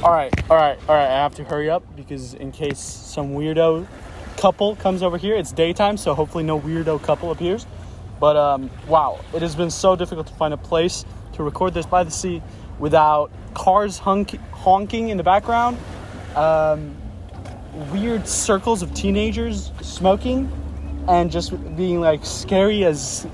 I have to hurry up because in case some weirdo couple comes over here, it's daytime, so hopefully no weirdo couple appears. But wow, it has been so difficult to find a place to record this by the sea without cars honking in the background, weird circles of teenagers smoking, and just being like scary as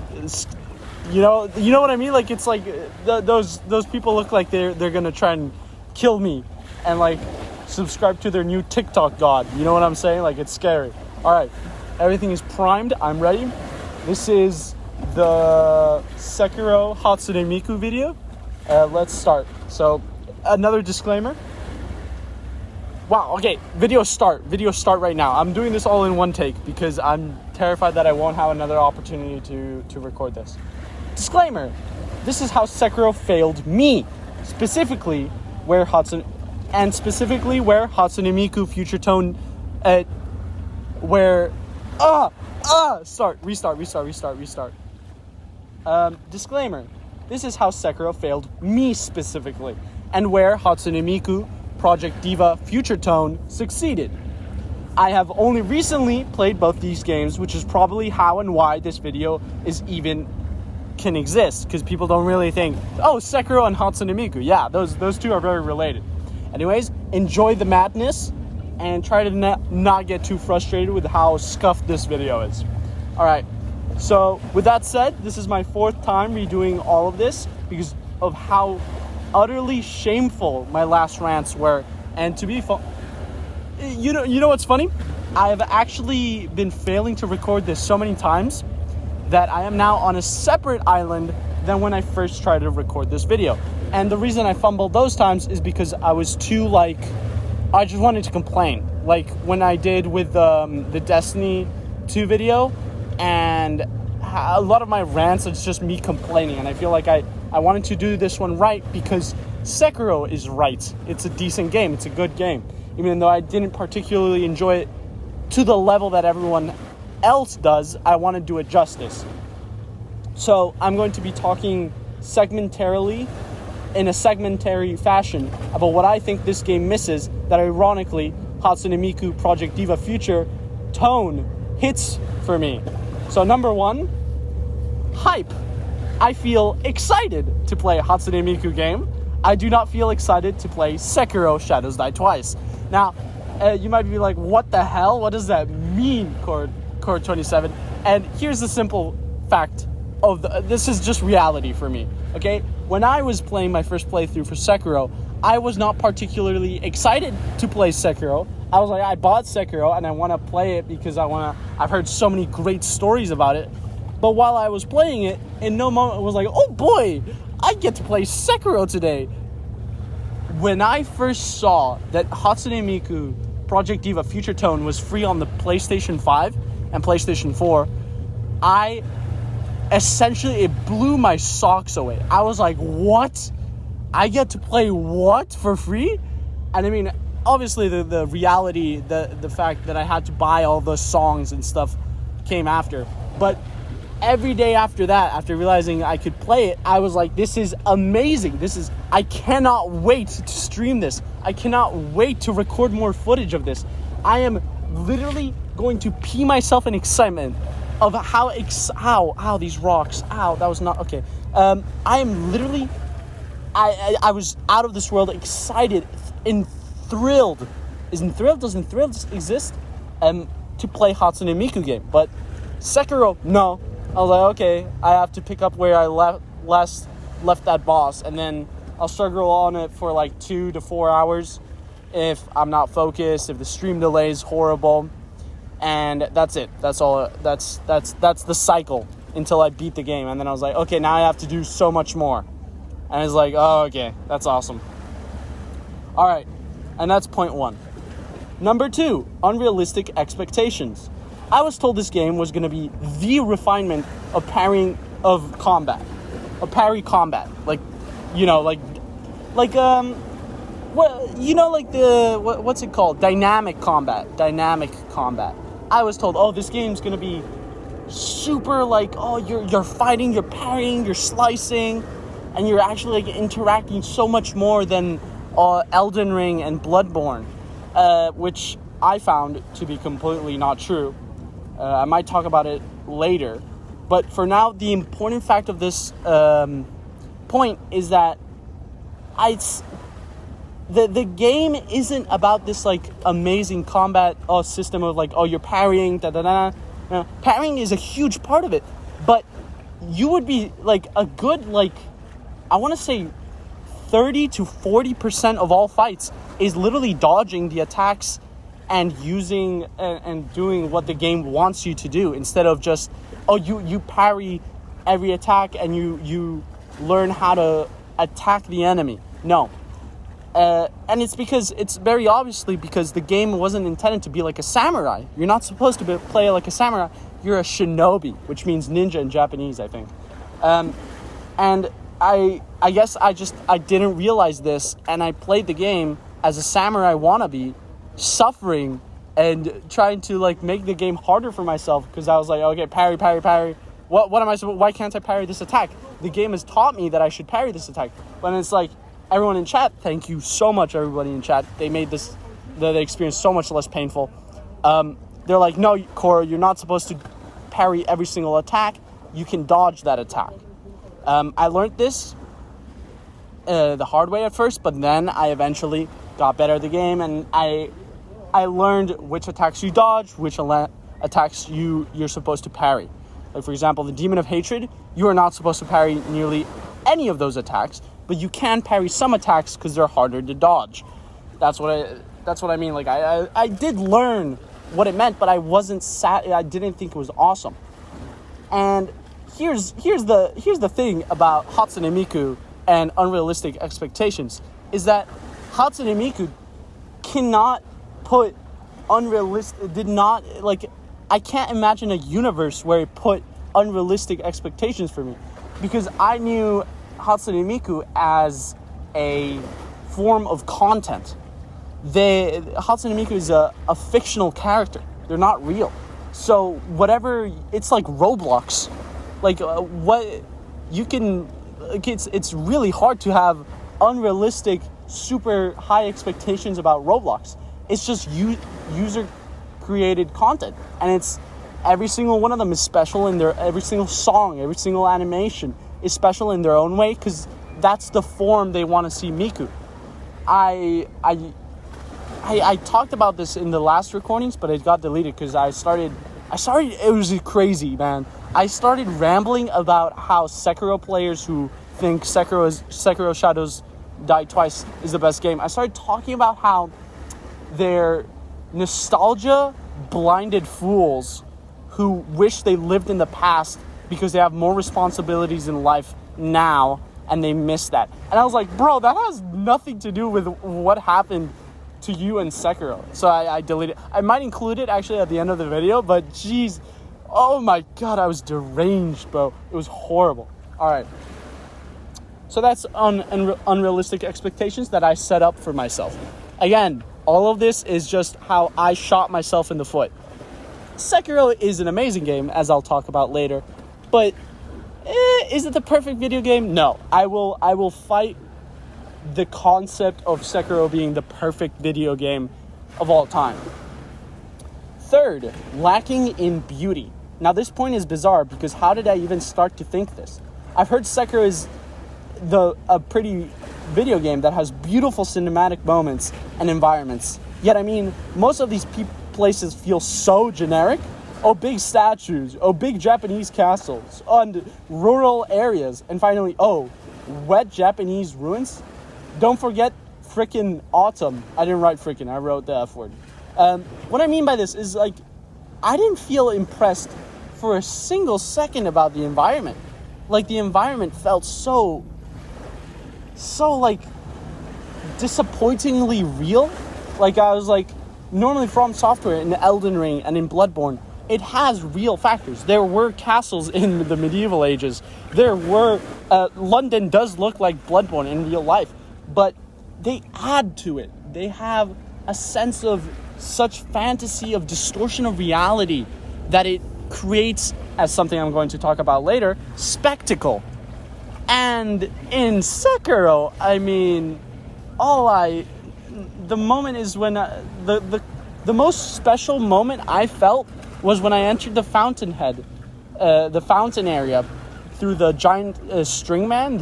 you know what I mean? Like it's like those people look like they're gonna try and kill me and like subscribe to their new TikTok god. You know what I'm saying? Like it's scary. All right, everything is primed. I'm ready. This is the Sekiro Hatsune Miku video. Let's start. So another disclaimer. Wow, okay, video start right now. I'm doing this all in one take because I'm terrified that I won't have another opportunity to record this. Disclaimer, this is how Sekiro failed me, specifically where Hatsune Miku Future Tone, restart. Disclaimer, this is how Sekiro failed me specifically, and where Hatsune Miku Project Diva Future Tone succeeded. I have only recently played both these games, which is probably how and why this video can exist, because people don't really think, oh, Sekiro and Hatsune Miku, yeah, those two are very related. Anyways, enjoy the madness and try to not get too frustrated with how scuffed this video is. Alright, so with that said, this is my fourth time redoing all of this because of how utterly shameful my last rants were. And to be you know what's funny? I have actually been failing to record this so many times that I am now on a separate island than when I first tried to record this video. And the reason I fumbled those times is because I was too I just wanted to complain. Like when I did with the Destiny 2 video, and a lot of my rants, it's just me complaining. And I feel like I wanted to do this one right because Sekiro is right. It's a decent game. It's a good game. Even though I didn't particularly enjoy it to the level that everyone else does, I want to do it justice. So I'm going to be talking segmentarily, in a segmentary fashion, about what I think this game misses that ironically Hatsune Miku Project Diva Future Tone hits for me. So number one, hype. I feel excited to play a Hatsune Miku game. I do not feel excited to play Sekiro Shadows Die Twice. Now, you might be like, what the hell? What does that mean, Core 27? And here's the simple fact of this is just reality for me, okay? When I was playing my first playthrough for Sekiro, I was not particularly excited to play Sekiro. I was like, I bought Sekiro and I want to play it because I've heard so many great stories about it. But while I was playing it, in no moment I was like, oh boy, I get to play Sekiro today. When I first saw that Hatsune Miku Project Diva Future Tone was free on the PlayStation 5 and PlayStation 4, it blew my socks away. I was like, what? I get to play what for free? And I mean, obviously the reality, the fact that I had to buy all those songs and stuff came after. But every day after that, after realizing I could play it, I was like, this is amazing. I cannot wait to stream this. I cannot wait to record more footage of this. I am literally going to pee myself in excitement of how these rocks, that was not, okay. I am literally, I was out of this world excited, enthrilled. Does enthrilled exist? To play Hatsune Miku game. But Sekiro, no. I was like, okay, I have to pick up where I left that boss, and then I'll struggle on it for like 2 to 4 hours if I'm not focused, if the stream delay is horrible. And that's it. That's all. That's the cycle until I beat the game. And then I was like, okay, now I have to do so much more. And it's like, oh, okay, that's awesome. All right, and that's point one. Number two, unrealistic expectations. I was told this game was going to be the refinement of parry combat. Like, what's it called? Dynamic combat. I was told, oh, this game's going to be super like, oh, you're fighting, you're parrying, you're slicing, and you're actually like interacting so much more than Elden Ring and Bloodborne, which I found to be completely not true. I might talk about it later. But for now, the important fact of this point is that the game isn't about this like amazing combat system of like, you're parrying, parrying is a huge part of it, but you would be like a good, like, I want to say 30 to 40% of all fights is literally dodging the attacks and using and doing what the game wants you to do, instead of just you parry every attack and you learn how to attack the enemy. No. And it's very obviously because the game wasn't intended to be like a samurai. You're not supposed to play like a samurai. You're a shinobi, which means ninja in Japanese, I think. And I guess I didn't realize this, and I played the game as a samurai wannabe, suffering and trying to like make the game harder for myself, because I was like, okay, parry. What am I supposed? Why can't I parry this attack? The game has taught me that I should parry this attack. When it's like, everyone in chat, thank you so much, everybody in chat. They made the experience so much less painful. They're like, no, Cora, you're not supposed to parry every single attack. You can dodge that attack. I learned this the hard way at first, but then I eventually got better at the game, and I learned which attacks you dodge, which attacks you're supposed to parry. Like, for example, the Demon of Hatred, you are not supposed to parry nearly any of those attacks, but you can parry some attacks because they're harder to dodge. That's what I mean. Like, I did learn what it meant, but I didn't think it was awesome. And here's the thing about Hatsune Miku and unrealistic expectations, is that Hatsune Miku cannot put I can't imagine a universe where it put unrealistic expectations for me, because I knew Hatsune Miku as a form of content. Hatsune Miku is a fictional character. They're not real. So whatever, it's like Roblox. Like it's really hard to have unrealistic, super high expectations about Roblox. It's just user created content, and it's every single one of them is special in every single song, every single animation is special in their own way, because that's the form they want to see Miku. I talked about this in the last recordings, but it got deleted because I started, it was crazy, man. I started rambling about how Sekiro players who think Sekiro Shadows Die Twice is the best game. I started talking about how they're nostalgia blinded fools who wish they lived in the past because they have more responsibilities in life now and they miss that. And I was like, bro, that has nothing to do with what happened to you in Sekiro. So I deleted it. I might include it actually at the end of the video, but jeez, oh my god, I was deranged, bro. It was horrible. All right. So that's unrealistic expectations that I set up for myself. Again, all of this is just how I shot myself in the foot. Sekiro is an amazing game, as I'll talk about later, but is it the perfect video game? No. I will fight the concept of Sekiro being the perfect video game of all time. Third, lacking in beauty. Now, this point is bizarre because how did I even start to think this? I've heard Sekiro is a pretty video game that has beautiful cinematic moments and environments. Yet, I mean, most of these places feel so generic. Oh, big statues. Oh, big Japanese castles. And rural areas. And finally, wet Japanese ruins. Don't forget frickin' autumn. I didn't write frickin', I wrote the F word. What I mean by this is, like, I didn't feel impressed for a single second about the environment. Like, the environment felt so like disappointingly real. Like, I was like, normally From Software in Elden Ring and in Bloodborne, it has real factors. There were castles in the medieval ages. There were London does look like Bloodborne in real life, but they add to it. They have a sense of such fantasy, of distortion of reality, that it creates, as something I'm going to talk about later, spectacle. And in Sekiro, I mean, the moment is when the most special moment I felt was when I entered the fountainhead, the fountain area, through the giant string man.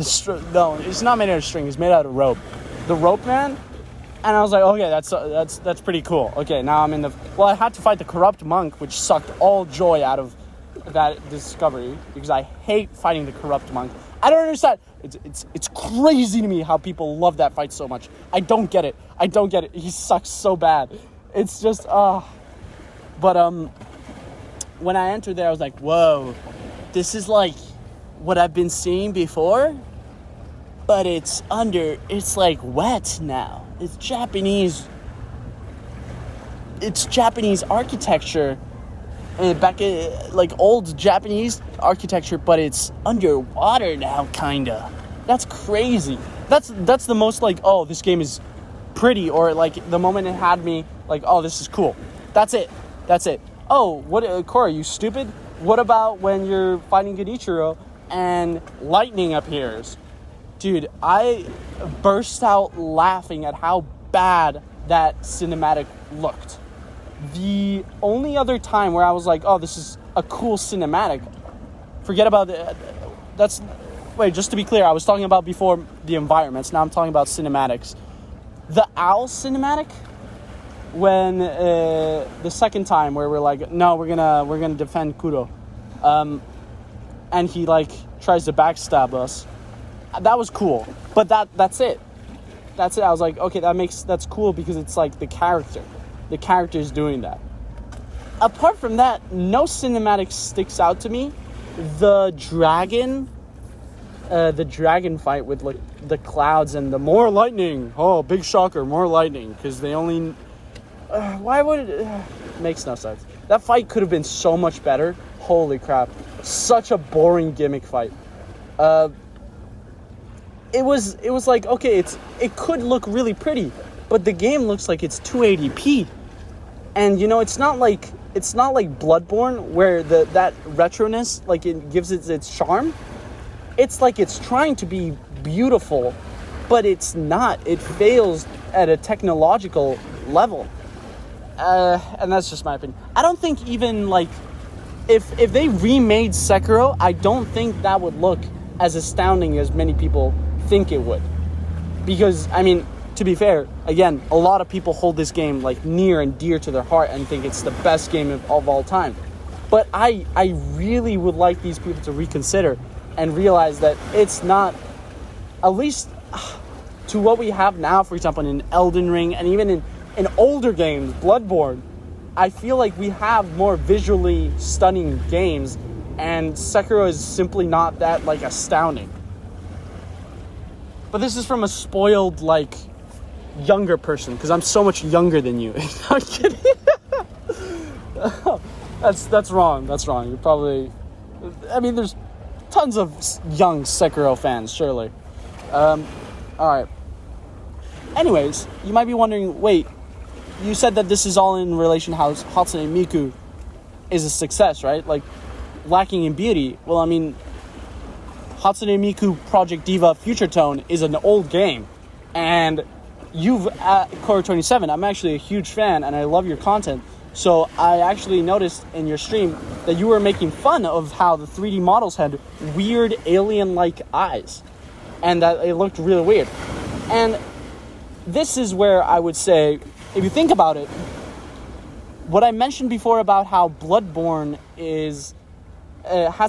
No, it's not made out of string. It's made out of rope. The rope man, and I was like, okay, that's pretty cool. Okay, now I'm in the. Well, I had to fight the corrupt monk, which sucked all joy out of that discovery because I hate fighting the corrupt monk. I don't understand. It's crazy to me how people love that fight so much. I don't get it. He sucks so bad. It's just But when I entered there, I was like, whoa, this is like what I've been seeing before, but it's like wet now. It's Japanese architecture. Back like old Japanese architecture, but it's underwater now, kinda. That's crazy. That's the most like, oh, this game is pretty, or like the moment it had me like, oh, this is cool. That's it. Oh, what, Cora, you stupid? What about when you're fighting Genichiro and lightning appears? Dude, I burst out laughing at how bad that cinematic looked. The only other time where I was like, oh, this is a cool cinematic, forget about just to be clear, I was talking about before the environments, now I'm talking about cinematics. The owl cinematic, when the second time where we're like, no, we're gonna defend Kuro, and he like tries to backstab us, that was cool, but that's it. I was like, okay, that's cool because it's like the character is doing that. Apart from that, no cinematic sticks out to me. The dragon fight with like the clouds and the more lightning. Oh, big shocker, more lightning, because they only. Why would it? Makes no sense. That fight could have been so much better. Holy crap! Such a boring gimmick fight. It was like, okay, it could look really pretty, but the game looks like it's 280p. And it's not like Bloodborne where that retroness, like, it gives it its charm. It's like it's trying to be beautiful, but it's not. It fails at a technological level. And that's just my opinion. I don't think even like if they remade Sekiro, I don't think that would look as astounding as many people think it would. Because I mean, to be fair, again, a lot of people hold this game like near and dear to their heart and think it's the best game of all time. But I really would like these people to reconsider and realize that it's not, at least to what we have now, for example, in Elden Ring and even in older games, Bloodborne, I feel like we have more visually stunning games, and Sekiro is simply not that like astounding. But this is from a spoiled, like, younger person, because I'm so much younger than you. I'm kidding. That's wrong. You're probably... I mean, there's tons of young Sekiro fans, surely. Alright. Anyways, you might be wondering, wait, you said that this is all in relation to how Hatsune Miku is a success, right? Like, lacking in beauty. Well, I mean... Hatsune Miku Project Diva Future Tone is an old game, and you've at Core27, I'm actually a huge fan and I love your content, so I actually noticed in your stream that you were making fun of how the 3D models had weird alien-like eyes and that it looked really weird. And this is where I would say, if you think about it, what I mentioned before about how Bloodborne has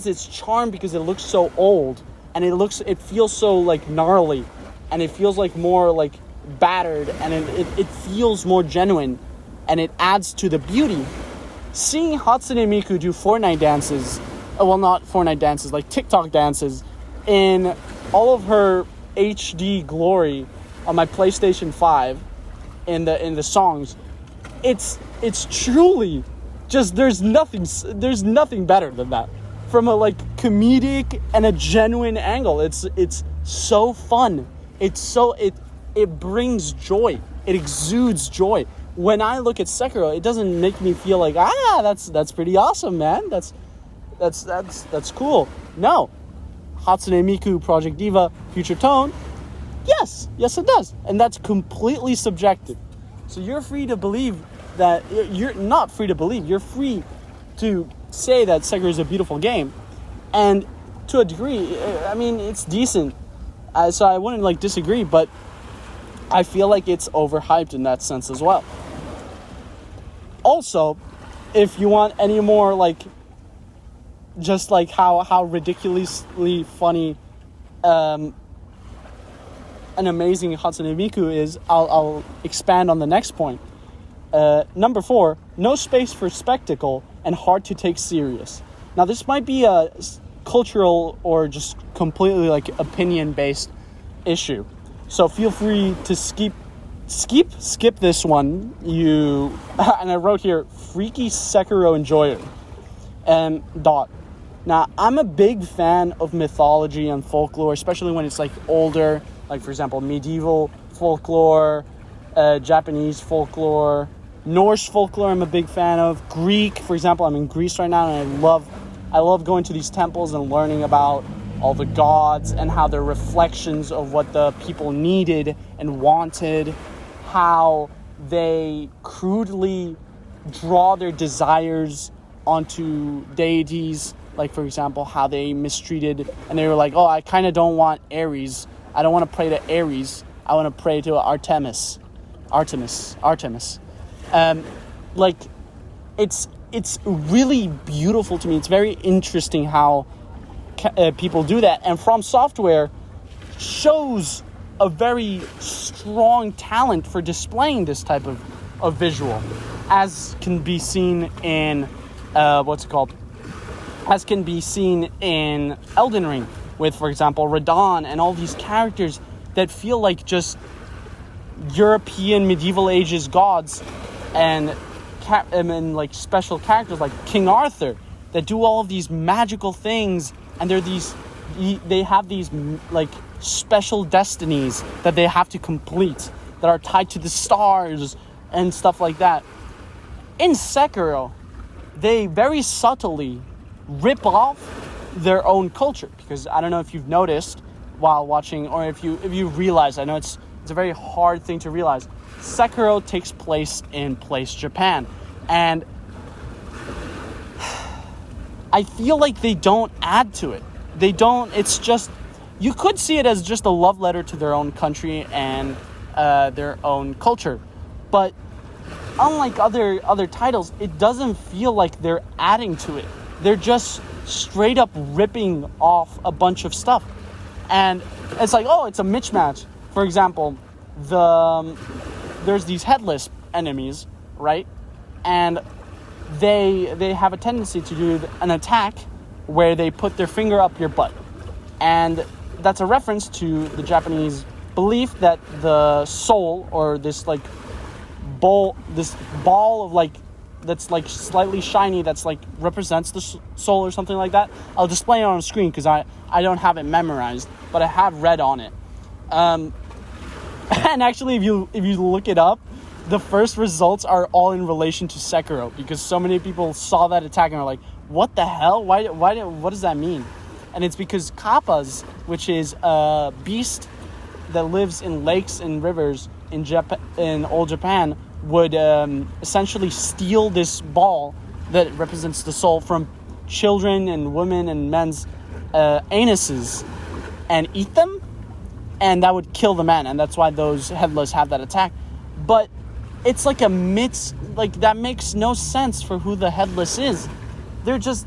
its charm because it looks so old and it feels so like gnarly and it feels like more like battered and it feels more genuine and it adds to the beauty. Seeing Hatsune Miku do Fortnite dances, well, not Fortnite dances, like TikTok dances in all of her HD glory on my PlayStation 5 in the songs, it's truly just there's nothing better than that. From a like comedic and a genuine angle, it's so fun. It brings joy. It exudes joy. When I look at Sekiro, it doesn't make me feel like that's pretty awesome, man. That's cool. No, Hatsune Miku Project Diva Future Tone, Yes it does. And that's completely subjective. So you're free to believe that, you're not free to believe, you're free to say that Sekiro is a beautiful game. And to a degree, I mean, it's decent. So I wouldn't disagree, but I feel like it's overhyped in that sense as well. Also, if you want any more just how ridiculously funny and amazing Hatsune Miku is, I'll expand on the next point. Number 4, no space for spectacle and hard to take serious. Now this might be a cultural or just completely opinion-based issue. So feel free to skip this one. And I wrote here, freaky Sekiro enjoyer. Now, I'm a big fan of mythology and folklore, especially when it's older, for example, medieval folklore, Japanese folklore, Norse folklore I'm a big fan of, Greek, for example. I'm in Greece right now, and I love going to these temples and learning about all the gods and how they're reflections of what the people needed and wanted, how they crudely draw their desires onto deities, for example, how they mistreated, and they were oh, I kind of don't want Ares. I don't want to pray to Ares. I want to pray to Artemis. It's really beautiful to me. It's very interesting how people do that. And From Software shows a very strong talent for displaying this type of visual, as can be seen in as can be seen in Elden Ring with, for example, Radon and all these characters that feel like just European medieval ages gods, and special characters like King Arthur that do all of these magical things, and they have these special destinies that they have to complete that are tied to the stars and stuff like that. In Sekiro, they very subtly rip off their own culture, because I don't know if you've noticed while watching, or if you realize, I know it's a very hard thing to realize, Sekiro takes place in Japan, and I feel like they don't add to it. It's just, you could see it as just a love letter to their own country and their own culture, but unlike other titles, it doesn't feel like they're adding to it. They're just straight up ripping off a bunch of stuff, and it's it's a mismatch. For example, there's these headless enemies, right? And they have a tendency to do an attack where they put their finger up your butt, and that's a reference to the Japanese belief that the soul, or this ball of that's slightly shiny, that's represents the soul or something like that. I'll display it on the screen because I don't have it memorized, but I have read on it. And actually, if you look it up, the first results are all in relation to Sekiro, because so many people saw that attack and are like, what the hell? What does that mean? And it's because kappas, which is a beast that lives in lakes and rivers in old Japan, would essentially steal this ball that represents the soul from children and women and men's anuses and eat them, and that would kill the man, and that's why those headless have that attack. But it's a myth, that makes no sense for who the headless is. They're just,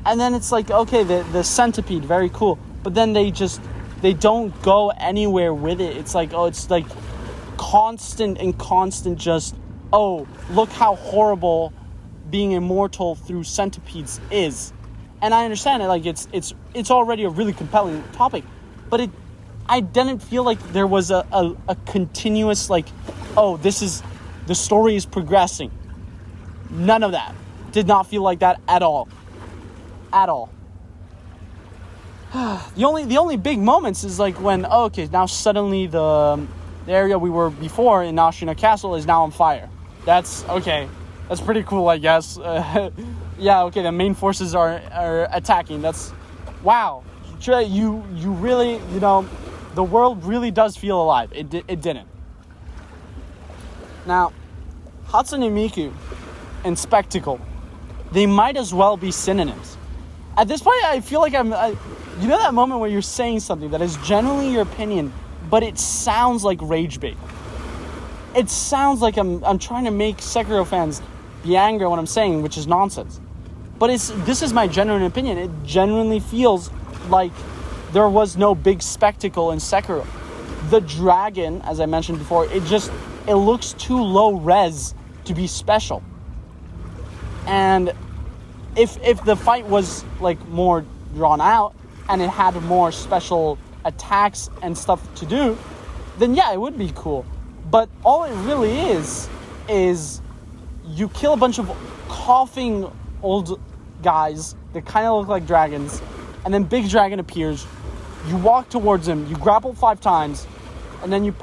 and then it's okay, the centipede, very cool, but then they don't go anywhere with it. It's it's constant just, oh, look how horrible being immortal through centipedes is. And I understand it, it's already a really compelling topic, but I didn't feel like there was a continuous oh, the story is progressing. None of that. Did not feel like that at all. The only big moments is when, oh, okay, now suddenly the area we were before in Ashina Castle is now on fire. That's okay. That's pretty cool, I guess. Yeah, okay, the main forces are attacking. That's, wow. You really, The world really does feel alive. It didn't. Now, Hatsune Miku and spectacle, they might as well be synonyms. At this point, I feel like you know that moment where you're saying something that is generally your opinion, but it sounds like rage bait. It sounds like I'm trying to make Sekiro fans be angry at what I'm saying, which is nonsense. But this is my genuine opinion. It genuinely feels like there was no big spectacle in Sekiro. The dragon, as I mentioned before, it looks too low res to be special. And if the fight was like more drawn out and it had more special attacks and stuff to do, then yeah, it would be cool. But all it really is you kill a bunch of coughing old guys that kind of look like dragons, and then big dragon appears. You walk towards him, you grapple 5 times, and then you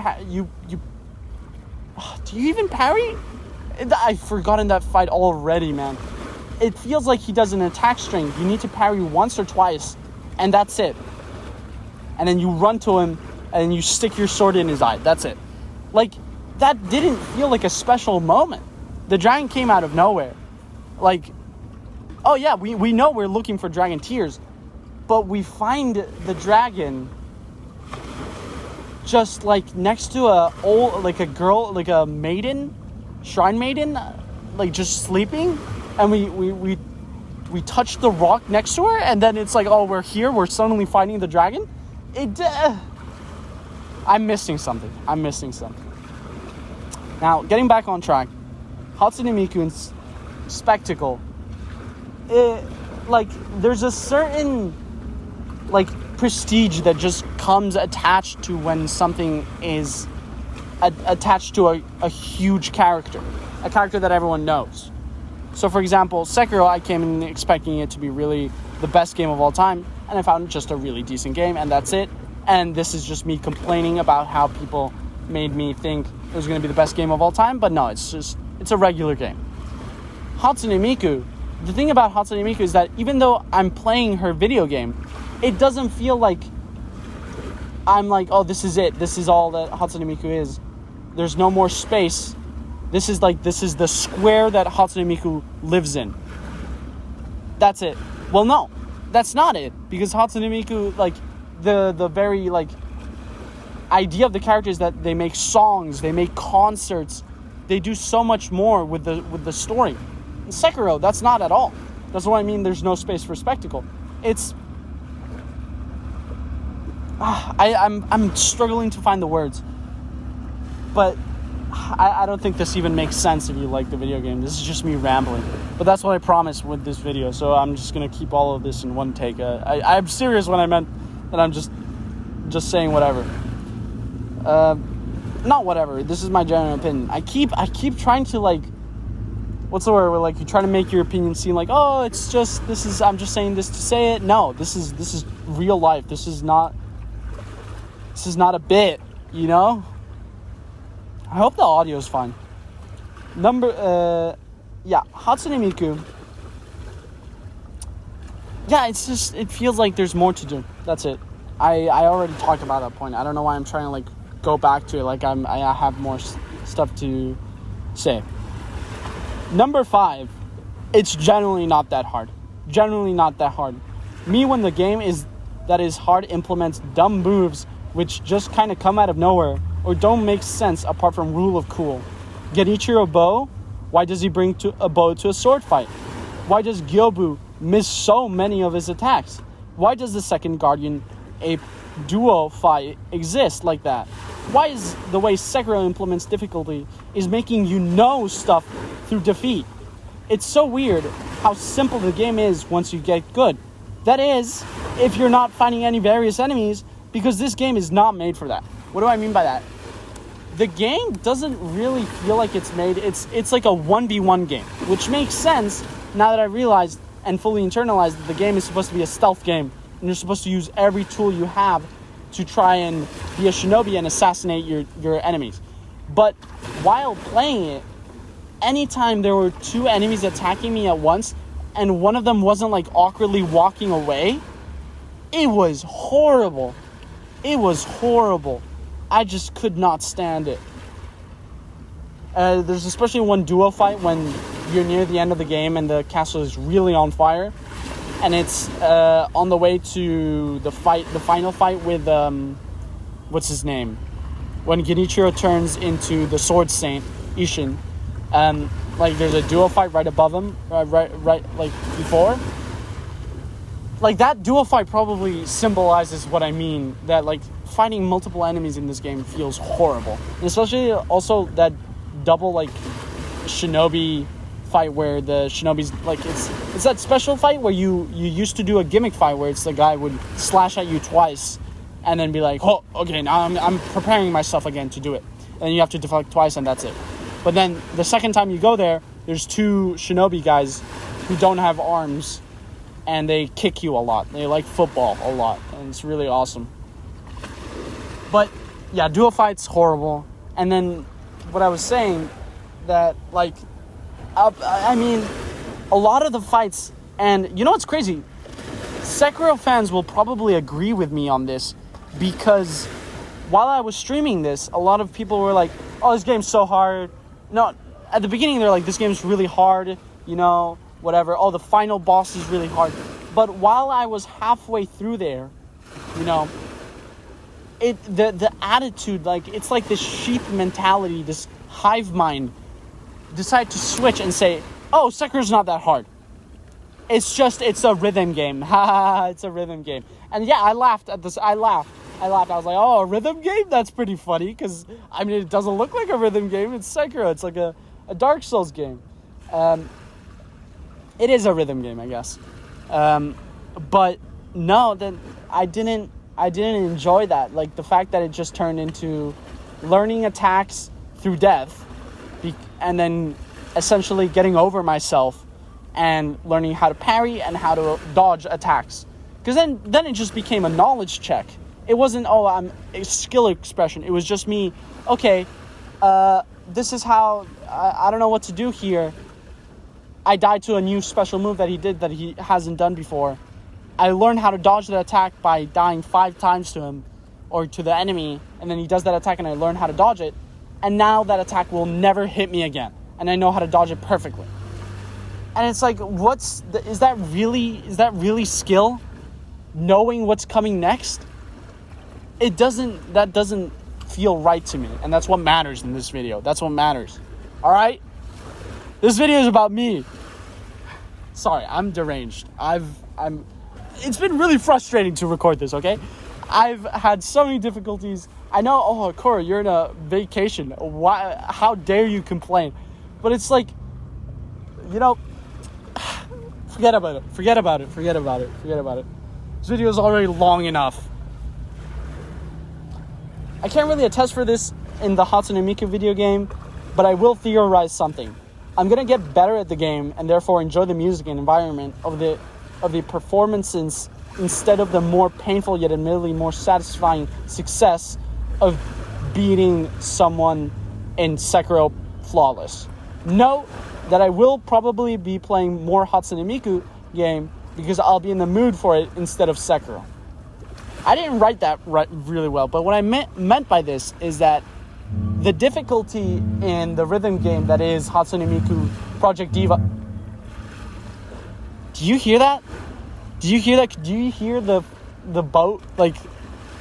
do you even parry? I've forgotten that fight already, man. It feels like he does an attack string. You need to parry once or twice, and that's it. And then you run to him, and you stick your sword in his eye. That's it. Like, that didn't feel like a special moment. The dragon came out of nowhere. Like, oh yeah, we know we're looking for dragon tears, but we find the dragon just like next to a girl, like a maiden, shrine maiden, like just sleeping, and we touch the rock next to her, and then it's like, oh, we're suddenly fighting the dragon. I'm missing something. Now, getting back on track, Hatsune Miku and spectacle, there's a certain prestige that just comes attached to when something is attached to a huge character, a character that everyone knows. So, for example, Sekiro, I came in expecting it to be really the best game of all time, and I found just a really decent game, and that's it. And this is just me complaining about how people made me think it was going to be the best game of all time, but no, it's a regular game. Hatsune Miku, the thing about Hatsune Miku is that even though I'm playing her video game, it doesn't feel like I'm like, oh, this is it. This is all that Hatsune Miku is. There's no more space. This is the square that Hatsune Miku lives in. That's it. Well, no, that's not it. Because Hatsune Miku, the very, idea of the character is that they make songs, they make concerts, they do so much more with the story. In Sekiro, that's not at all. That's what I mean, there's no space for spectacle. It's... I'm struggling to find the words. But I don't think this even makes sense if you like the video game. This is just me rambling. But that's what I promised with this video, so I'm just going to keep all of this in one take. I'm serious when I meant that I'm just saying whatever. Not whatever. This is my general opinion. I keep trying to, what's the word? Where, you try to make your opinion seem like, oh, it's just, I'm just saying this to say it. No, this is real life. This is not a bit, you know? I hope the audio is fine. Hatsune Miku. Yeah, it feels like there's more to do. That's it. I already talked about that point. I don't know why I'm trying to, go back to it. I have more stuff to say. Number 5, it's generally not that hard. Me, when the game is hard, implements dumb moves which just kind of come out of nowhere or don't make sense apart from rule of cool. Genichiro bow? Why does he bring a bow to a sword fight? Why does Gyobu miss so many of his attacks? Why does the second Guardian Ape duo fight exist like that? Why is the way Sekiro implements difficulty is making you know stuff through defeat? It's so weird how simple the game is once you get good. That is, if you're not fighting any various enemies, because this game is not made for that. What do I mean by that? The game doesn't really feel like it's made. It's like a 1v1 game, which makes sense now that I realized and fully internalized that the game is supposed to be a stealth game, and you're supposed to use every tool you have to try and be a shinobi and assassinate your enemies. But while playing it, anytime there were 2 enemies attacking me at once, and one of them wasn't awkwardly walking away, it was horrible. It was horrible. I just could not stand it. There's especially one duo fight when you're near the end of the game and the castle is really on fire, and it's on the way to the final fight with what's his name? When Genichiro turns into the Sword Saint Ishin, like there's a duo fight right above him, right like before. Like that duo fight probably symbolizes what I mean. That like fighting multiple enemies in this game feels horrible, and especially also that double like shinobi fight where the shinobi's like it's that special fight where you used to do a gimmick fight where it's the guy would slash at you twice and then be like, oh, okay, now I'm preparing myself again to do it, and then you have to deflect twice and that's it. But then the second time you go there's two shinobi guys who don't have arms and they kick you a lot. They like football a lot, and it's really awesome. But yeah, duo fights horrible. And then what I was saying, that like I mean, a lot of the fights, and you know what's crazy? Sekiro fans will probably agree with me on this, because while I was streaming this, a lot of people were like, oh, this game's so hard. No, at the beginning they're like, this game's really hard, you know, whatever. Oh, the final boss is really hard. But while I was halfway through there, you know, the attitude, like, it's like this sheep mentality, this hive mind decide to switch and say, oh, Sekiro's not that hard. It's a rhythm game. Ha, it's a rhythm game. And yeah, I laughed at this. I laughed. I was like, oh, a rhythm game? That's pretty funny, because, I mean, it doesn't look like a rhythm game. It's Sekiro. It's like a Dark Souls game. It is a rhythm game, I guess. But no, then I didn't enjoy that. Like, the fact that it just turned into learning attacks through death, and then essentially getting over myself and learning how to parry and how to dodge attacks. Because then it just became a knowledge check. It wasn't, I'm a skill expression. It was just me, okay, this is how, I don't know what to do here. I died to a new special move that he did that he hasn't done before. I learned how to dodge the attack by dying 5 times to him, or to the enemy, and then he does that attack and I learn how to dodge it. And now that attack will never hit me again. And I know how to dodge it perfectly. And it's like, is that really skill? Knowing what's coming next? That doesn't feel right to me. And that's what matters in this video. That's what matters. Alright? This video is about me. Sorry, I'm deranged. It's been really frustrating to record this, okay? I've had so many difficulties. I know, oh, Cora, you're in a vacation. Why? How dare you complain? But it's like, you know, forget about it. This video is already long enough. I can't really attest for this in the Hatsune Miku video game, but I will theorize something. I'm gonna get better at the game and therefore enjoy the music and environment of the performances instead of the more painful yet admittedly more satisfying success of beating someone in Sekiro flawless. Note that I will probably be playing more Hatsune Miku game because I'll be in the mood for it instead of Sekiro. I didn't write that really well, but what I meant by this is that the difficulty in the rhythm game that is Hatsune Miku Project Diva... Do you hear that? Do you hear the boat, like,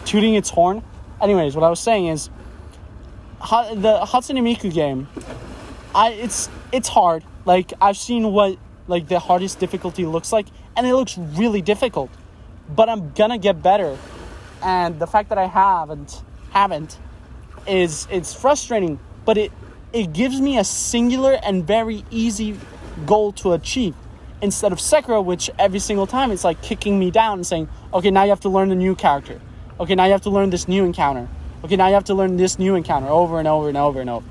tooting its horn? Anyways, what I was saying is, the Hatsune Miku game, it's hard. Like, I've seen what, like, the hardest difficulty looks like, and it looks really difficult. But I'm gonna get better. And the fact that I haven't, it's frustrating, but it gives me a singular and very easy goal to achieve. Instead of Sekiro, which every single time it's like kicking me down and saying, okay, now you have to learn a new character. Okay, now you have to learn this new encounter. Okay, now you have to learn this new encounter over and over and over and over.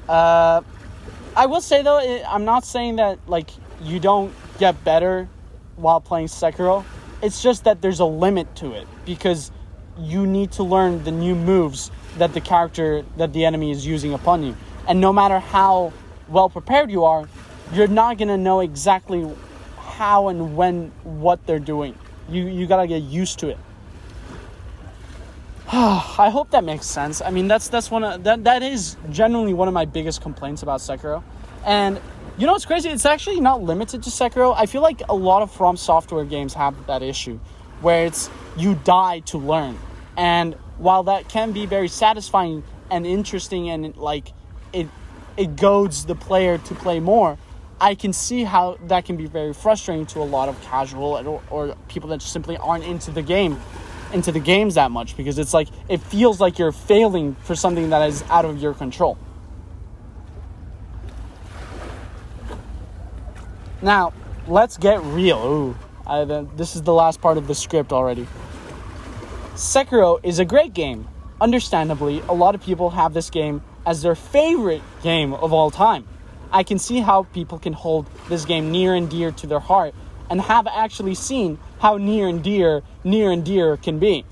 I will say, though, I'm not saying that, like, you don't get better while playing Sekiro. It's just that there's a limit to it, because you need to learn the new moves that the enemy is using upon you. And no matter how well prepared you are, you're not going to know exactly how and when, what they're doing. You got to get used to it. I hope that makes sense. I mean, that's that is genuinely one of my biggest complaints about Sekiro. And you know what's crazy? It's actually not limited to Sekiro. I feel like a lot of From Software games have that issue, where it's you die to learn. And while that can be very satisfying and interesting, and like it goads the player to play more, I can see how that can be very frustrating to a lot of casual or people that simply aren't into the games that much, because it's like it feels like you're failing for something that is out of your control. Now, let's get real. This is the last part of the script already. Sekiro is a great game. Understandably, a lot of people have this game as their favorite game of all time. I can see how people can hold this game near and dear to their heart, and have actually seen how near and dear can be.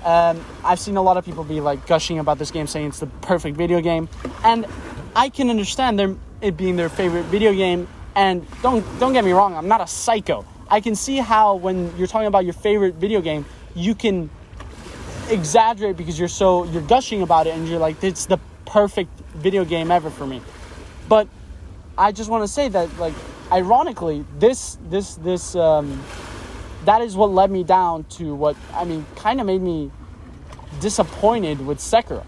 I've seen a lot of people be like gushing about this game, saying it's the perfect video game, and I can understand it being their favorite video game. And don't get me wrong, I'm not a psycho. I can see how when you're talking about your favorite video game, you can exaggerate because you're gushing about it, and you're like, it's the perfect video game ever for me. But I just want to say that, like, ironically, this that is what led me down to what, I mean, kind of made me disappointed with Sekiro.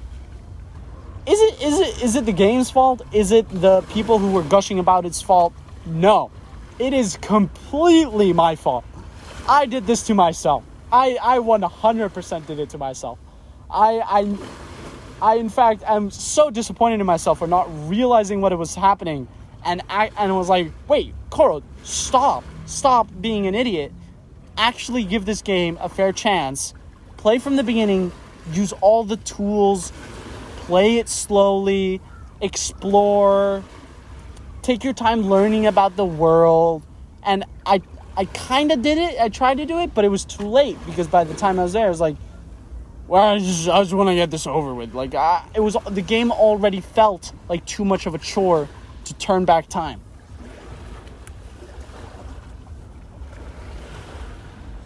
Is it the game's fault? Is it the people who were gushing about its fault? No. It is completely my fault. I did this to myself. I 100% did it to myself. I in fact, am so disappointed in myself for not realizing what was happening, and was like, wait, Koro, stop being an idiot. Actually give this game a fair chance. Play from the beginning, use all the tools, play it slowly, explore, take your time learning about the world. And I kind of did it. I tried to do it, but it was too late, because by the time I was there, I was like, well, I just want to get this over with. Like, the game already felt like too much of a chore to turn back time.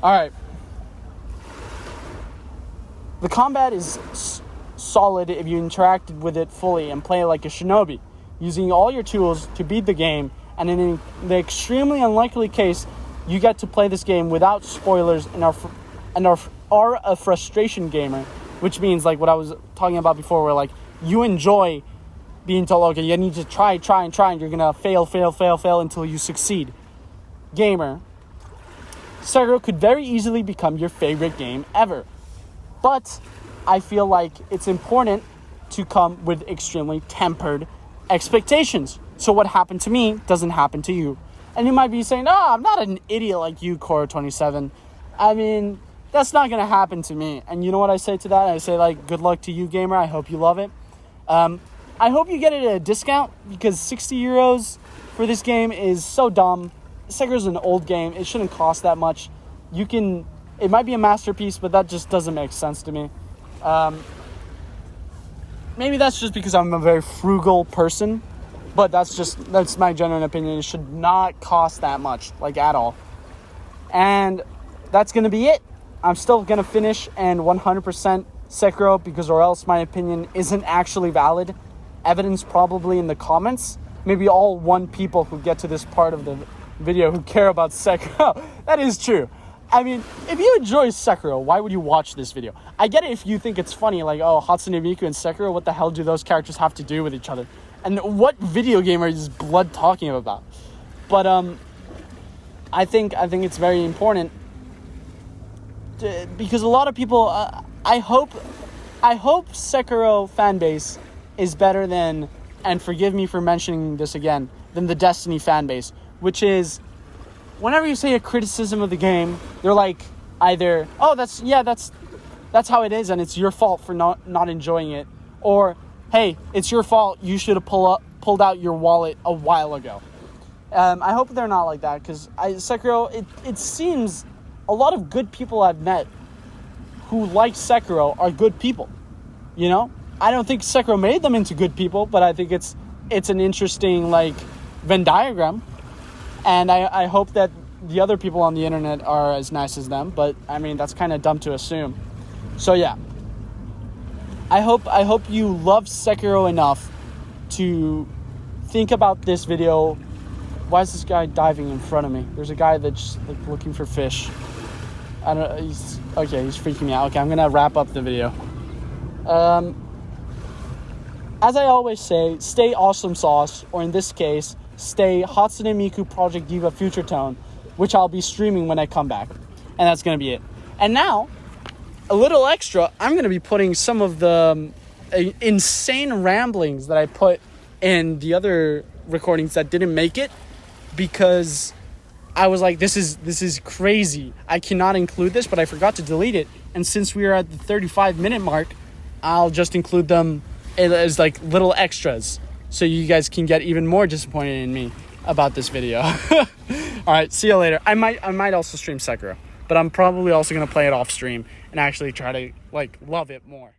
All right. The combat is solid if you interacted with it fully and play like a shinobi, using all your tools to beat the game. And in the extremely unlikely case, you get to play this game without spoilers and are a frustration gamer, which means, like what I was talking about before, where like you enjoy being told, okay, you need to try, and you're gonna fail until you succeed. Gamer, Sekiro could very easily become your favorite game ever. But I feel like it's important to come with extremely tempered expectations. So what happened to me doesn't happen to you. And you might be saying, oh, I'm not an idiot like you, Core27. I mean, that's not going to happen to me. And you know what I say to that? I say, like, good luck to you, gamer. I hope you love it. I hope you get it at a discount, because 60 euros for this game is so dumb. Sekiro's an old game. It shouldn't cost that much. It might be a masterpiece, but that just doesn't make sense to me. Maybe that's just because I'm a very frugal person, but that's my genuine opinion. It should not cost that much, like, at all. And that's going to be it. I'm still going to finish and 100% Sekiro, because or else my opinion isn't actually valid. Evidence probably in the comments. Maybe all one people who get to this part of the video who care about Sekiro. That is true. I mean, if you enjoy Sekiro, why would you watch this video? I get it if you think it's funny, like, oh, Hatsune Miku and Sekiro, what the hell do those characters have to do with each other? And what video game is Blood talking about? But I think it's very important because a lot of people, I hope Sekiro fanbase is better than, and forgive me for mentioning this again, than the Destiny fanbase, which is, whenever you say a criticism of the game, they're like either, oh, that's how it is and it's your fault for not enjoying it, or, hey, it's your fault, you should have pulled out your wallet a while ago. I hope they're not like that, because Sekiro, it seems a lot of good people I've met who like Sekiro are good people, you know? I don't think Sekiro made them into good people, but I think it's an interesting, like, Venn diagram. And I hope that the other people on the internet are as nice as them. But, I mean, that's kind of dumb to assume. So, yeah. I hope you love Sekiro enough to think about this video. Why is this guy diving in front of me? There's a guy that's like looking for fish. I don't know. He's freaking me out. Okay, I'm gonna wrap up the video. As I always say, stay awesome sauce, or in this case, stay Hatsune Miku Project Diva Future Tone, which I'll be streaming when I come back. And that's gonna be it. And now, a little extra, I'm gonna be putting some of the insane ramblings that I put in the other recordings that didn't make it, because I was like, this is crazy. I cannot include this, but I forgot to delete it. And since we are at the 35-minute mark, I'll just include them as like little extras, so you guys can get even more disappointed in me about this video. All right, see you later. I might also stream Sekiro, but I'm probably also gonna play it off stream and actually try to like love it more.